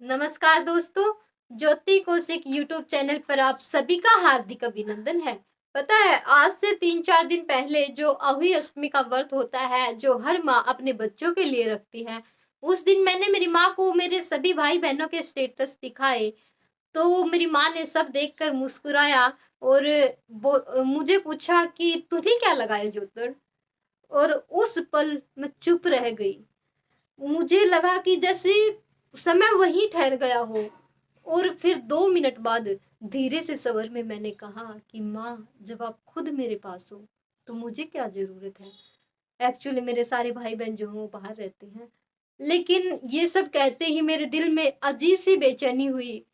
नमस्कार दोस्तों। ज्योति Kaushik YouTube channel पर आप सभी का हार्दिक अभिनंदन है। पता है, आज से 3-4 दिन पहले जो अहुई अष्टमी का व्रत होता है, जो हर माँ अपने बच्चों के लिए रखती है, उस दिन मैंने मेरी माँ को मेरे सभी भाई बहनों के स्टेटस दिखाए। तो मेरी माँ ने सब देखकर मुस्कुराया और मुझे पूछा कि तुझे क्या लगा है ज्योतर। और उस पल मैं चुप रह गई। मुझे लगा कि जैसे समय वहीं ठहर गया हो। और फिर 2 मिनट बाद धीरे से सवर में मैंने कहा कि माँ, जब आप खुद मेरे पास हो तो मुझे क्या जरूरत है। एक्चुअली मेरे सारे भाई बहन जो हैं वो बाहर रहते हैं, लेकिन ये सब कहते ही मेरे दिल में अजीब सी बेचैनी हुई।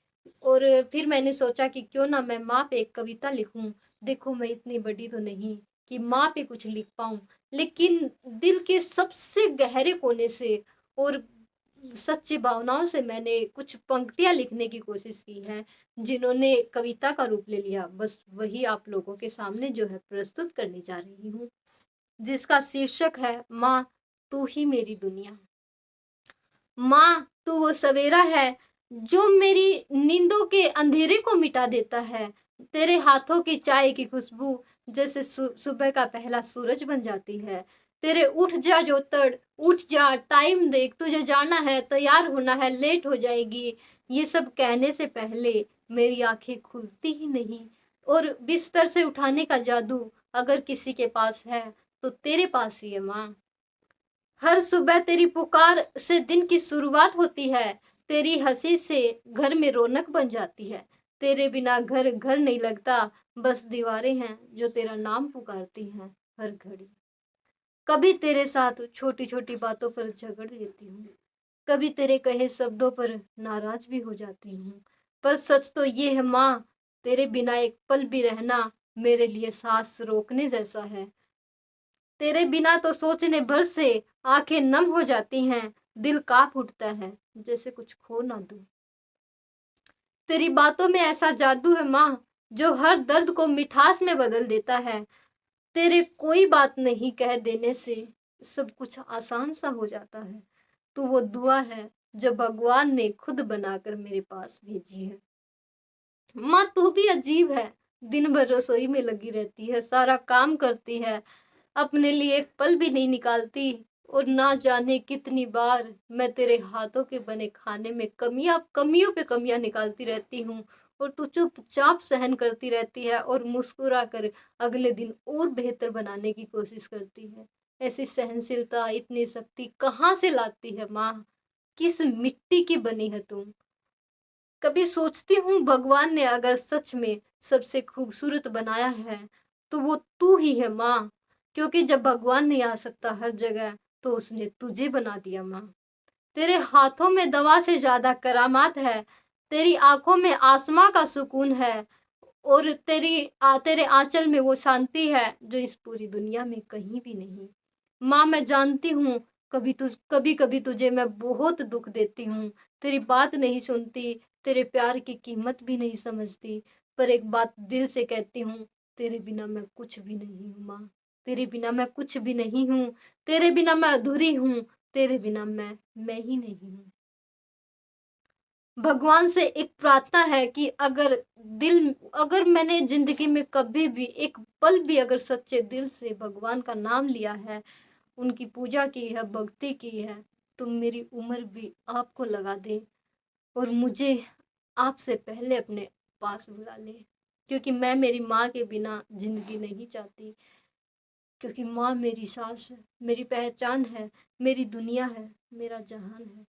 और फिर मैंने सोचा कि क्यों ना मैं माँ पे एक कविता लिखूं। देखो, मैं इतनी बड़ी तो नहीं कि माँ पे कुछ लिख पाऊं, लेकिन दिल के सबसे गहरे कोने से और सच्ची भावनाओं से मैंने कुछ पंक्तियां लिखने की कोशिश की है, जिन्होंने कविता का रूप ले लिया। बस वही आप लोगों के सामने जो है प्रस्तुत करने जा रही हूँ, जिसका शीर्षक है माँ, तू ही मेरी दुनिया। माँ, तू वो सवेरा है जो मेरी नींदों के अंधेरे को मिटा देता है। तेरे हाथों की चाय की खुशबू जैसे सुबह का पहला सूरज बन जाती है। तेरे उठ जा जोतड़, उठ जा, टाइम देख, तुझे जाना है, तैयार होना है, लेट हो जाएगी। ये सब कहने से पहले मेरी आंखें खुलती ही नहीं। और बिस्तर से उठाने का जादू अगर किसी के पास है तो तेरे पास ही है माँ। हर सुबह तेरी पुकार से दिन की शुरुआत होती है। तेरी हंसी से घर में रौनक बन जाती है। तेरे बिना घर घर नहीं लगता, बस दीवारें हैं जो तेरा नाम पुकारती हैं हर घड़ी। कभी तेरे साथ छोटी छोटी बातों पर झगड़ लेती हूँ, कभी तेरे कहे शब्दों पर नाराज भी हो जाती हूँ। पर सच तो ये है माँ, तेरे बिना एक पल भी रहना मेरे लिए सांस रोकने जैसा है। तेरे बिना तो सोचने भर से आंखें नम हो जाती हैं, दिल कांप उठता है जैसे कुछ खो ना दूं। तेरी बातों में ऐसा जादू है माँ, जो हर दर्द को मिठास में बदल देता है। तेरे कोई बात नहीं कह देने से सब कुछ आसान सा हो जाता है। तू वो दुआ है जो भगवान ने खुद बनाकर मेरे पास भेजी है। माँ, तू भी अजीब है। दिन भर रसोई में लगी रहती है, सारा काम करती है, अपने लिए एक पल भी नहीं निकालती। और ना जाने कितनी बार मैं तेरे हाथों के बने खाने में कमियों पे कमियां निकालती रहती हूँ, और तू चुपचाप सहन करती रहती है और मुस्कुरा कर अगले दिन और बेहतर बनाने की कोशिश करती है। ऐसी सहनशीलता, इतनी शक्ति कहाँ से लाती है माँ? किस मिट्टी की बनी है तुम? कभी सोचती हूँ, भगवान ने अगर सच में सबसे खूबसूरत बनाया है तो वो तू ही है माँ। क्योंकि जब भगवान नहीं आ सकता हर जगह, तो उसने तुझे बना दिया माँ। तेरे हाथों में दवा से ज्यादा करामात है। तेरी आंखों में आसमां का सुकून है। और तेरे आंचल में वो शांति है जो इस पूरी दुनिया में कहीं भी नहीं। माँ, मैं जानती हूँ कभी कभी तुझे मैं बहुत दुख देती हूँ, तेरी बात नहीं सुनती, तेरे प्यार की कीमत भी नहीं समझती। पर एक बात दिल से कहती हूँ, तेरे बिना मैं कुछ भी नहीं हूँ माँ। तेरे बिना मैं कुछ भी नहीं हूँ। तेरे बिना मैं अधूरी हूँ। तेरे बिना मैं ही नहीं हूँ। भगवान से एक प्रार्थना है कि अगर मैंने जिंदगी में कभी भी एक पल भी अगर सच्चे दिल से भगवान का नाम लिया है, उनकी पूजा की है, भक्ति की है, तो मेरी उम्र भी आपको लगा दे और मुझे आपसे पहले अपने पास बुला ले। क्योंकि मैं मेरी माँ के बिना जिंदगी नहीं चाहती। क्योंकि माँ मेरी सांस है, मेरी पहचान है, मेरी दुनिया है, मेरा जहान है।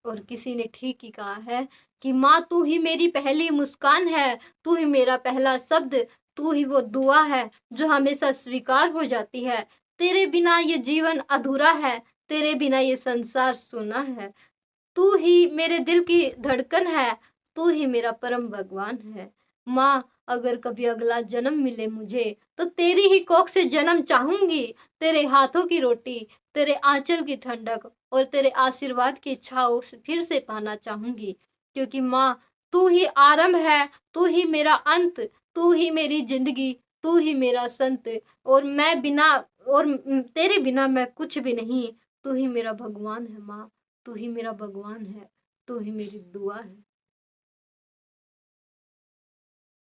और किसी ने ठीक ही कहा है कि माँ, तू ही मेरी पहली मुस्कान है, तू ही मेरा पहला शब्द, तू ही वो दुआ है जो हमेशा स्वीकार हो जाती है। तेरे बिना ये जीवन अधूरा है, तेरे बिना ये संसार सूना है। तू ही मेरे दिल की धड़कन है, तू ही मेरा परम भगवान है। माँ, अगर कभी अगला जन्म मिले मुझे तो तेरी ही कोख से जन्म चाहूंगी। तेरे हाथों की रोटी, तेरे आंचल की ठंडक और तेरे आशीर्वाद की छाँव फिर से पाना चाहूंगी। क्योंकि माँ, तू ही आरंभ है, तू ही मेरा अंत, तू ही मेरी जिंदगी, तू ही मेरा संत। और मैं बिना और तेरे बिना मैं कुछ भी नहीं। तू ही मेरा भगवान है माँ, तू ही मेरा भगवान है। तू ही मेरी दुआ है।